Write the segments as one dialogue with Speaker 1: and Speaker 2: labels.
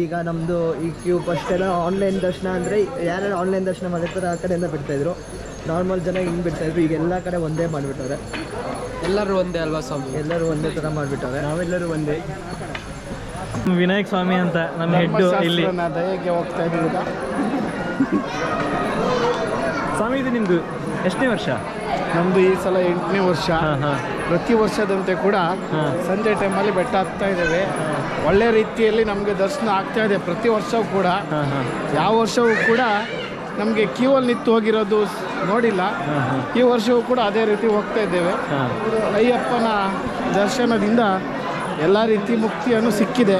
Speaker 1: ಈಗ ನಮ್ಮದು ಈ ಕ್ಯೂ ಫಸ್ಟ್ ಎಲ್ಲ ಆನ್ಲೈನ್ ದರ್ಶನ ಅಂದರೆ ಯಾರ್ಯಾರು ಆನ್ಲೈನ್ ದರ್ಶನ ಮಾಡಿರ್ತಾರೆ ಆ ಕಡೆಯಿಂದ ಬಿಡ್ತಾಯಿದ್ರು, ನಾರ್ಮಲ್ ಜನ ಹಿಂಗೆ ಬಿಡ್ತಾಯಿದ್ರು. ಈಗ ಎಲ್ಲ ಕಡೆ ಒಂದೇ ಮಾಡಿಬಿಟ್ಟವ್ರೆ.
Speaker 2: ಎಲ್ಲರೂ ಒಂದೇ ಅಲ್ವಾ ಸ್ವಾಮಿ?
Speaker 1: ಎಲ್ಲರೂ ಒಂದೇ ಥರ ಮಾಡಿಬಿಟ್ಟವ್ರೆ.
Speaker 2: ನಾವೆಲ್ಲರೂ ಒಂದೇ.
Speaker 3: ವಿನಾಯಕ್ ಸ್ವಾಮಿ ಅಂತ ನಮ್ಮ ಹೆಡ್ಡು ಇಲ್ಲಿ
Speaker 2: ದಯೆಗೆ ಹೋಗ್ತಾ ಇದ್ದೀವಿ.
Speaker 3: ಸ್ವಾಮಿ ಇದು ನಿಮ್ಮದು ಎಷ್ಟನೇ ವರ್ಷ?
Speaker 2: ನಮ್ಮದು ಈ ಸಲ 8ನೇ ವರ್ಷ. ಪ್ರತಿ ವರ್ಷದಂತೆ ಕೂಡ ಸಂಜೆ ಟೈಮಲ್ಲಿ ಬೆಟ್ಟ ಹತ್ತಾ ಇದ್ದೇವೆ. ಒಳ್ಳೆ ರೀತಿಯಲ್ಲಿ ನಮಗೆ ದರ್ಶನ ಆಗ್ತಾ ಇದೆ ಪ್ರತಿ ವರ್ಷವೂ ಕೂಡ. ಯಾವ ವರ್ಷವೂ ಕೂಡ ನಮಗೆ ಕ್ಯೂ ಅಲ್ಲಿ ನಿಂತು ಹೋಗಿರೋದು ನೋಡಿಲ್ಲ. ಈ ವರ್ಷವೂ ಕೂಡ ಅದೇ ರೀತಿ ಹೋಗ್ತಾ ಇದ್ದೇವೆ. ಅಯ್ಯಪ್ಪನ ದರ್ಶನದಿಂದ ಎಲ್ಲ ರೀತಿ ಮುಕ್ತಿಯನ್ನು ಸಿಕ್ಕಿದೆ.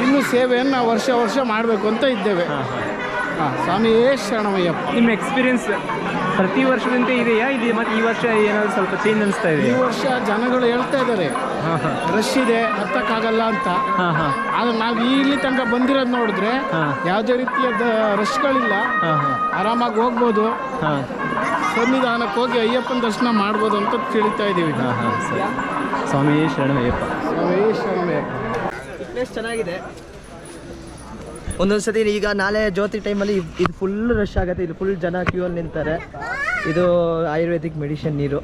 Speaker 2: ಇನ್ನು ಸೇವೆಯನ್ನು ವರ್ಷ ವರ್ಷ ಮಾಡಬೇಕು ಅಂತ ಇದ್ದೇವೆ. ಸ್ವಾಮಿಯೇ ಶರಣಮಯ್ಯಪ್ಪ.
Speaker 3: ನಿಮ್ಮ ಎಕ್ಸ್ಪೀರಿಯನ್ಸ್ ಪ್ರತಿ ವರ್ಷದಂತೆ ಇದೆಯಾ? ಇದು ಮತ್ತು ಈ ವರ್ಷ ಏನಾದರೂ ಸ್ವಲ್ಪ ಚೇಂಜ್ ಅನಿಸ್ತಾ ಇದೆ?
Speaker 2: ಈ ವರ್ಷ ಜನಗಳು ಹೇಳ್ತಾ ಇದ್ದಾರೆ ರಶ್ ಇದೆ, ಹತ್ತಕ್ಕಾಗಲ್ಲ ಅಂತ. ಆದರೆ ನಾವು ಇಲ್ಲಿ ತನಕ ಬಂದಿರೋದು ನೋಡಿದ್ರೆ ಯಾವುದೇ ರೀತಿಯ ರಶ್ಗಳಿಲ್ಲ, ಆರಾಮಾಗಿ ಹೋಗ್ಬೋದು, ಸನ್ನಿಧಾನಕ್ಕೆ ಹೋಗಿ ಅಯ್ಯಪ್ಪನ ದರ್ಶನ ಮಾಡ್ಬೋದು ಅಂತ ತಿಳಿತಾ ಇದ್ದೀವಿ.
Speaker 3: ಸ್ವಾಮಿಯೇ ಶರಣಮಯ್ಯಪ್ಪ.
Speaker 2: ಸ್ವಾಮಿಯೇ ಶರಣಮಯ್ಯಪ್ಪ.
Speaker 1: ಪ್ಲೇಸ್ ಚೆನ್ನಾಗಿದೆ. ಒಂದೊಂದು ಸತಿ ಈಗ ನಾಳೆ ಜ್ಯೋತಿ ಟೈಮಲ್ಲಿ ಇದು ಫುಲ್ ರಶ್ ಆಗುತ್ತೆ. ಇದು ಫುಲ್ ಜನ ಕ್ಯೂ ಅಲ್ಲಿ ನಿಂತಾರೆ. ಇದು ಆಯುರ್ವೇದಿಕ್ ಮೆಡಿಷನ್ ನೀರು.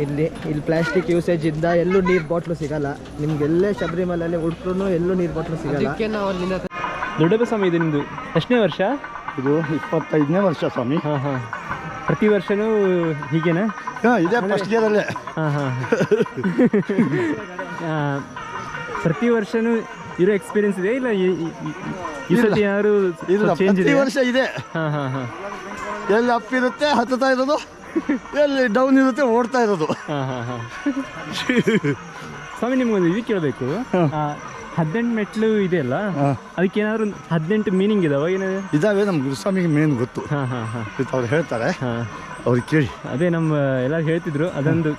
Speaker 1: ಇಲ್ಲಿ ಪ್ಲಾಸ್ಟಿಕ್ ಯೂಸೇಜಿಂದ ಎಲ್ಲೂ ನೀರು ಬಾಟ್ಲು ಸಿಗಲ್ಲ. ನಿಮ್ಗೆಲ್ಲೇ ಶಬರಿಮಲೆಯಲ್ಲಿ ಹುಡುಕ್ರೂ ಎಲ್ಲೂ ನೀರು ಬಾಟ್ಲು ಸಿಗಲ್ಲ.
Speaker 3: ದೊಡ್ಡಪ್ಪ ಸ್ವಾಮಿ ಇದು ನಿಮ್ಮದು ಎಷ್ಟನೇ ವರ್ಷ?
Speaker 4: ಇದು 25ನೇ ವರ್ಷ ಸ್ವಾಮಿ.
Speaker 3: ಪ್ರತಿ ವರ್ಷನೂ ಹೀಗೇನಾ?
Speaker 4: ಇದೇ ಫಸ್ಟ್ ಇಯರಲ್ಲೇ.
Speaker 3: ಪ್ರತಿ ವರ್ಷನೂ ಇರೋ ಎಕ್ಸ್ಪೀರಿಯನ್ಸ್ ಇದೆ ಇಲ್ಲ ಈ ಸತಿ ಯಾರು ಚೇಂಜ್ ಇದೆ?
Speaker 4: ವರ್ಷ ಇದೆ. ಎಲ್ಲಿ ಅಪ್ ಇರುತ್ತೆ ಹತ್ತುತ್ತಾ ಇರೋದು, ಎಲ್ಲಿ ಡೌನ್ ಇರುತ್ತೆ ಓಡ್ತಾ ಇರೋದು.
Speaker 3: ಸ್ವಾಮಿ ನಿಮ್ಗೊಂದು ಇದು ಕೇಳಬೇಕು. 18 ಮೆಟ್ಲು ಇದೆಯಲ್ಲ, ಅದಕ್ಕೆ ಏನಾದ್ರು 18 ಮೀನಿಂಗ್ ಇದಾವ? ಏನಾದ್ರು
Speaker 4: ಇದಾವೆ. ನಮ್ಮ ಗುರುಸ್ವಾಮಿಗೆ ಮೇನ್ ಗೊತ್ತು. ಅವ್ರು ಹೇಳ್ತಾರೆ, ಅವ್ರಿಗೆ ಕೇಳಿ.
Speaker 3: ಅದೇ ನಮ್ಮ ಎಲ್ಲರೂ ಹೇಳ್ತಿದ್ರು, ಅದೊಂದು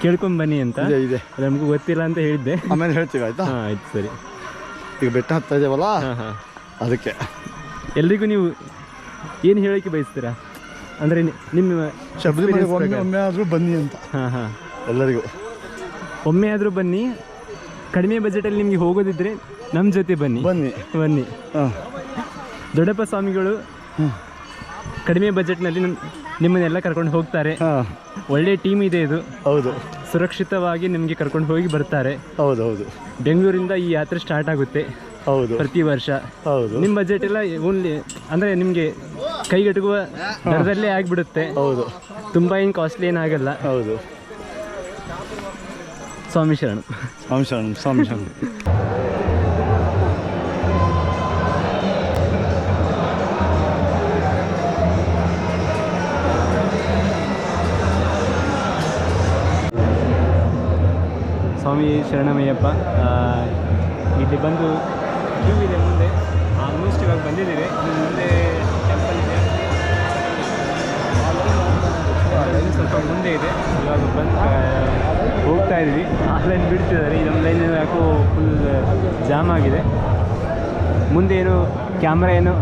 Speaker 3: ಕೇಳ್ಕೊಂಡ್ ಬನ್ನಿ ಅಂತ.
Speaker 4: ಇದೆ
Speaker 3: ನಮಗೂ ಗೊತ್ತಿಲ್ಲ ಅಂತ ಹೇಳಿದ್ದೆ.
Speaker 4: ಆಮೇಲೆ ಹೇಳ್ತೀವಿ, ಆಯ್ತಾ?
Speaker 3: ಆಯ್ತು ಸರಿ.
Speaker 4: ಈಗ ಬೆಟ್ಟ ಹತ್ತಾ ಇದ್ದೇವಲ್ಲ, ಅದಕ್ಕೆ
Speaker 3: ಎಲ್ರಿಗೂ ನೀವು ಏನು ಹೇಳೋಕ್ಕೆ ಬಯಸ್ತೀರಾ? ಅಂದರೆ ನಿಮ್ಮ
Speaker 4: ಶಬರಿಮಲೆಗೆ ಒಮ್ಮೆ ಆದರೂ ಬನ್ನಿ ಅಂತ ಎಲ್ಲರಿಗೂ.
Speaker 3: ಒಮ್ಮೆ ಆದರೂ ಬನ್ನಿ. ಕಡಿಮೆ ಬಜೆಟಲ್ಲಿ ನಿಮಗೆ ಹೋಗೋದಿದ್ರೆ ನಮ್ಮ ಜೊತೆ ಬನ್ನಿ. ದೊಡ್ಡಪ್ಪ ಸ್ವಾಮಿಗಳು ಕಡಿಮೆ ಬಜೆಟ್ನಲ್ಲಿ ನಿಮ್ಮನ್ನೆಲ್ಲ ಕರ್ಕೊಂಡು ಹೋಗ್ತಾರೆ. ಒಳ್ಳೆ ಟೀಮ್ ಇದೆ ಇದು.
Speaker 4: ಹೌದು.
Speaker 3: ಸುರಕ್ಷಿತವಾಗಿ ನಿಮಗೆ ಕರ್ಕೊಂಡು ಹೋಗಿ ಬರ್ತಾರೆ.
Speaker 4: ಹೌದೌದು.
Speaker 3: ಬೆಂಗಳೂರಿಂದ ಈ ಯಾತ್ರೆ ಸ್ಟಾರ್ಟ್ ಆಗುತ್ತೆ.
Speaker 4: ಹೌದು.
Speaker 3: ಪ್ರತಿ ವರ್ಷ.
Speaker 4: ಹೌದು.
Speaker 3: ನಿಮ್ಮ ಬಜೆಟ್ ಎಲ್ಲ ಓನ್ಲಿ ಅಂದರೆ ನಿಮಗೆ ಕೈಗೆಟುಕುವ ದರದಲ್ಲೇ ಆಗಿಬಿಡುತ್ತೆ.
Speaker 4: ಹೌದು.
Speaker 3: ತುಂಬ ಏನು ಕಾಸ್ಟ್ಲಿ ಏನಾಗಲ್ಲ.
Speaker 4: ಹೌದು.
Speaker 3: ಸ್ವಾಮಿ ಶರಣ.
Speaker 4: ಸ್ವಾಮಿ ಶರಣ. ಸ್ವಾಮಿ ಶರಣ.
Speaker 3: ಸ್ವಾಮಿ ಶರಣಮಯ್ಯಪ್ಪ. ಇಲ್ಲಿ ಬಂದು ಕ್ಯೂ ಇದೆ ಮುಂದೆ. ಆಲ್ಮೋಸ್ಟ್ ಇವಾಗ ಬಂದಿದ್ದೀವಿ. ಮುಂದೆ ಟೆಂಪಲ್ ಇದೆ, ಸ್ವಲ್ಪ ಮುಂದೆ ಇದೆ. ಇವಾಗ ಬಂದು ಹೋಗ್ತಾ ಇದ್ದೀವಿ. ಆ ಲೈನ್ ಬಿಡ್ತಿದ್ದಾರೆ. ನಮ್ಮ ಲೈನ್ ಯಾಕೋ ಫುಲ್ ಜಾಮ್ ಆಗಿದೆ. ಮುಂದೆ ಏನು ಕ್ಯಾಮ್ರಾ ಏನು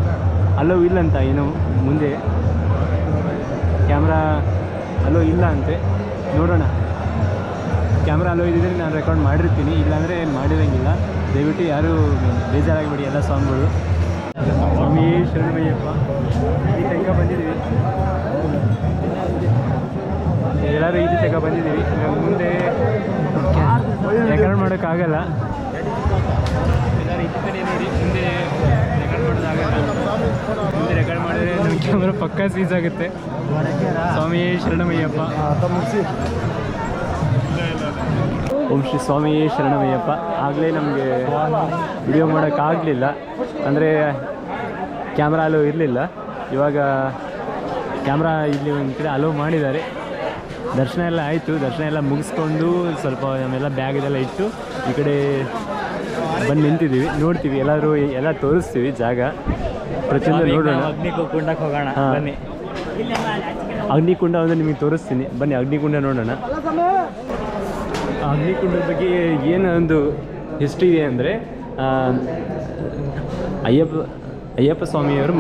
Speaker 3: ಅಲೋ ಇಲ್ಲಂತ, ಏನು ಮುಂದೆ ಕ್ಯಾಮ್ರಾ ಅಲೋ ಇಲ್ಲ ಅಂತೆ. ನೋಡೋಣ. ಕ್ಯಾಮ್ರಾ ಅಲೋ ಇದ್ದಿದ್ರೆ ನಾನು ರೆಕಾರ್ಡ್ ಮಾಡಿರ್ತೀನಿ, ಇಲ್ಲಾಂದರೆ ಮಾಡಿರೋಂಗಿಲ್ಲ. ದಯವಿಟ್ಟು ಯಾರೂ ಬೇಜಾರಾಗಿಬಿಡಿ ಎಲ್ಲ ಸಾಂಗ್ಗಳು. ಸ್ವಾಮಿ ಶರಣಮಯ್ಯಪ್ಪ. ಈ ತನಕ ಬಂದಿದ್ದೀವಿ, ಎಲ್ಲರೂ ಈ ತನಕ ಬಂದಿದ್ದೀವಿ. ಇವಾಗ ಮುಂದೆ ರೆಕಾರ್ಡ್ ಮಾಡೋಕ್ಕಾಗಲ್ಲ. ಎಲ್ಲರೂ ಇತ್ತನೇ ನೋಡಿ, ಮುಂದೆ ರೆಕಾರ್ಡ್ ಮಾಡೋದಾಗಲ್ಲ. ಮುಂದೆ ರೆಕಾರ್ಡ್ ಮಾಡಿದ್ರೆ ನಮ್ಮ ಕ್ಯಾಮ್ರಾ ಪಕ್ಕಾ ಸೀಸ್ ಆಗುತ್ತೆ. ಸ್ವಾಮಿ ಶರಣಮಯ್ಯಪ್ಪ. ಓಂ ಶ್ರೀ ಸ್ವಾಮಿ ಶರಣಮಯ್ಯಪ್ಪ. ಆಗಲೇ ನಮಗೆ ವಿಡಿಯೋ ಮಾಡೋಕ್ಕಾಗಲಿಲ್ಲ, ಅಂದರೆ ಕ್ಯಾಮ್ರಾ ಅಲೋ ಇರಲಿಲ್ಲ. ಇವಾಗ ಕ್ಯಾಮ್ರಾ ಇಲ್ಲಿ ಒಂದು ಕಡೆ ಅಲೋ ಮಾಡಿದ್ದಾರೆ. ದರ್ಶನ ಎಲ್ಲ ಆಯಿತು. ದರ್ಶನ ಎಲ್ಲ ಮುಗಿಸ್ಕೊಂಡು ಸ್ವಲ್ಪ ನಮ್ಮೆಲ್ಲ ಬ್ಯಾಗ್ ಇದೆಲ್ಲ ಇಟ್ಟು ಈ ಕಡೆ ಬಂದು ನಿಂತಿದ್ದೀವಿ. ನೋಡ್ತೀವಿ, ಎಲ್ಲರೂ ಎಲ್ಲ ತೋರಿಸ್ತೀವಿ ಜಾಗ ಪ್ರತಿಯೊಂದು ನೋಡೋಣ.
Speaker 1: ಅಗ್ನಿಕುಂಡಕ್ಕೆ ಹೋಗೋಣ ಬನ್ನಿ.
Speaker 3: ಅಗ್ನಿಕುಂಡ ಒಂದು ನಿಮಗೆ ತೋರಿಸ್ತೀನಿ ಬನ್ನಿ. ಅಗ್ನಿಕುಂಡ ನೋಡೋಣ. ಅಗ್ನಿಕುಂಡದ ಬಗ್ಗೆ ಏನು ಒಂದು ಹಿಸ್ಟ್ರಿ ಇದೆ ಅಂದರೆ, ಅಯ್ಯಪ್ಪ ಸ್ವಾಮಿಯವರು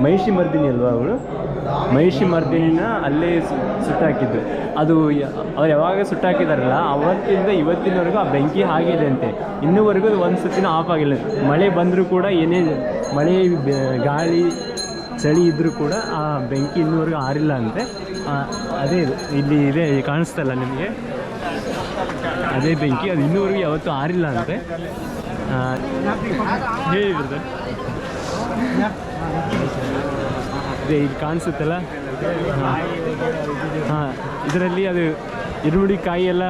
Speaker 3: ಮಹಿಷಿ ಮರ್ದಿನಿ ಅಲ್ವಾ ಅವಳು, ಮಹಿಷಿ ಮರ್ದಿನಿನ ಅಲ್ಲೇ ಸುಟ್ಟಾಕಿದ್ದು. ಅದು ಅವ್ರು ಯಾವಾಗ ಸುಟ್ಟಾಕಿದಾರಲ್ಲ ಅವತ್ತಿಂದ ಇವತ್ತಿನವರೆಗೂ ಆ ಬೆಂಕಿ ಆಗಿದೆ ಅಂತೆ. ಇನ್ನೂವರೆಗೂ ಅದು ಒಂದು ಸತಿನೂ ಆಫ್ ಆಗಿಲ್ಲ. ಮಳೆ ಬಂದರೂ ಕೂಡ ಏನೇ ಮಳೆ ಗಾಳಿ ಚಳಿ ಇದ್ದರೂ ಕೂಡ ಆ ಬೆಂಕಿ ಇನ್ನೂವರೆಗೂ ಆರಿಲ್ಲ ಅಂತೆ. ಅದೇ ಇಲ್ಲಿ ಇದೆ ಕಾಣಿಸ್ತಲ್ಲ ನಿಮಗೆ, ಅದೇ ಬೆಂಕಿ, ಅದು ಇನ್ನೂವರೆಗೂ ಯಾವತ್ತೂ ಆರಿಲ್ಲ ಅಂತೆ. ಹೇಳಿದ್ರು ಇದೇ ಈಗ ಕಾಣಿಸುತ್ತಲ್ಲ. ಹಾಂ, ಇದರಲ್ಲಿ ಅದು ಈರುಳ್ಳಿ ಕಾಯಿ ಎಲ್ಲ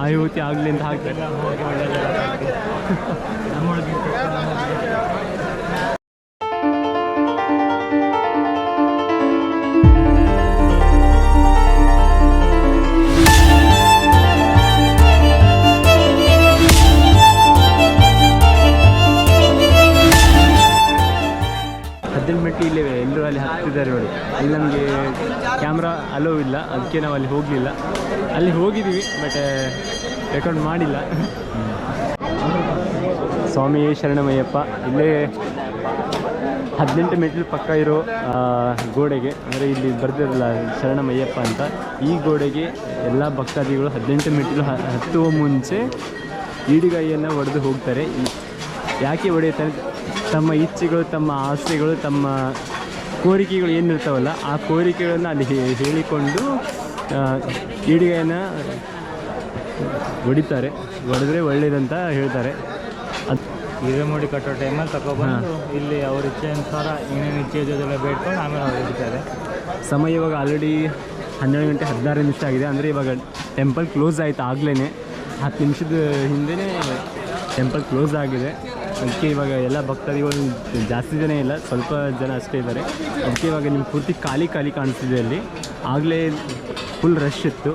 Speaker 3: ಆಹುತಿ ಆಗಲಿ ಅಂತ ಹಾಕ್ತಾರೆ. ಮೆಟ್ಟಿ ಇಲ್ಲೇ ಎಲ್ಲರೂ ಅಲ್ಲಿ ಹತ್ತಿದ್ದಾರೆ ನೋಡಿ. ಅಲ್ಲಿ ನಮಗೆ ಕ್ಯಾಮ್ರಾ ಅಲೋ ಇಲ್ಲ, ಅದಕ್ಕೆ ನಾವು ಅಲ್ಲಿ ಹೋಗಲಿಲ್ಲ. ಅಲ್ಲಿ ಹೋಗಿದ್ದೀವಿ ಬಟ್ ರೆಕಾರ್ಡ್ ಮಾಡಿಲ್ಲ. ಸ್ವಾಮಿ ಶರಣಮಯ್ಯಪ್ಪ ಇಲ್ಲೇ 18 ಮೆಟ್ಲು ಪಕ್ಕ ಇರೋ ಗೋಡೆಗೆ, ಅಂದರೆ ಇಲ್ಲಿ ಬರ್ತಿರಲ್ಲ ಶರಣಮಯ್ಯಪ್ಪ ಅಂತ, ಈ ಗೋಡೆಗೆ ಎಲ್ಲ ಭಕ್ತಾದಿಗಳು 18 ಮೆಟ್ಲು ಹತ್ತುವ ಮುಂಚೆ ಈಡುಗೈಯನ್ನು ಒಡೆದು ಹೋಗ್ತಾರೆ. ಯಾಕೆ ಹೊಡೆಯುತ್ತಾರೆ? ತಮ್ಮ ಇಚ್ಛೆಗಳು, ತಮ್ಮ ಆಸೆಗಳು, ತಮ್ಮ ಕೋರಿಕೆಗಳು ಏನಿರ್ತಾವಲ್ಲ ಆ ಕೋರಿಕೆಗಳನ್ನು ಅಲ್ಲಿ ಹೇಳಿಕೊಂಡು ಈಡುಗೈಯನ್ನು ಹೊಡಿತಾರೆ. ಹೊಡೆದ್ರೆ ಒಳ್ಳೇದಂತ ಹೇಳ್ತಾರೆ.
Speaker 5: ಹಿರೇಮುಡಿ ಕಟ್ಟೋ ಟೈಮಲ್ಲಿ ತಗೊಬಂದು ಇಲ್ಲಿ ಅವ್ರ ಇಚ್ಛೆ ಅನುಸಾರ ಏನೇನು ಇಚ್ಛೆ ಇದೆಲ್ಲ ಬೇಡ್ಕೊಂಡು ಆಮೇಲೆ ಅವ್ರು ಹಿಡಿತಾರೆ.
Speaker 3: ಸಮಯ ಇವಾಗ ಆಲ್ರೆಡಿ 12 ಗಂಟೆ 16 ನಿಮಿಷ ಆಗಿದೆ. ಅಂದರೆ ಇವಾಗ ಟೆಂಪಲ್ ಕ್ಲೋಸ್ ಆಯಿತು ಆಗಲೇ, 10 ನಿಮಿಷದ ಹಿಂದೆಯೇ ಟೆಂಪಲ್ ಕ್ಲೋಸ್ ಆಗಿದೆ. ಅದಕ್ಕೆ ಇವಾಗ ಎಲ್ಲ ಭಕ್ತಾದಿಗಳು ಜಾಸ್ತಿ ಜನ ಇಲ್ಲ, ಸ್ವಲ್ಪ ಜನ ಅಷ್ಟೇ ಇದ್ದಾರೆ. ಅದಕ್ಕೆ ಇವಾಗ ನಿಮ್ಗೆ ಪೂರ್ತಿ ಖಾಲಿ ಕಾಣಿಸ್ತಿದೆ. ಅಲ್ಲಿ ಆಗಲೇ ಫುಲ್ ರಶ್ ಇತ್ತು.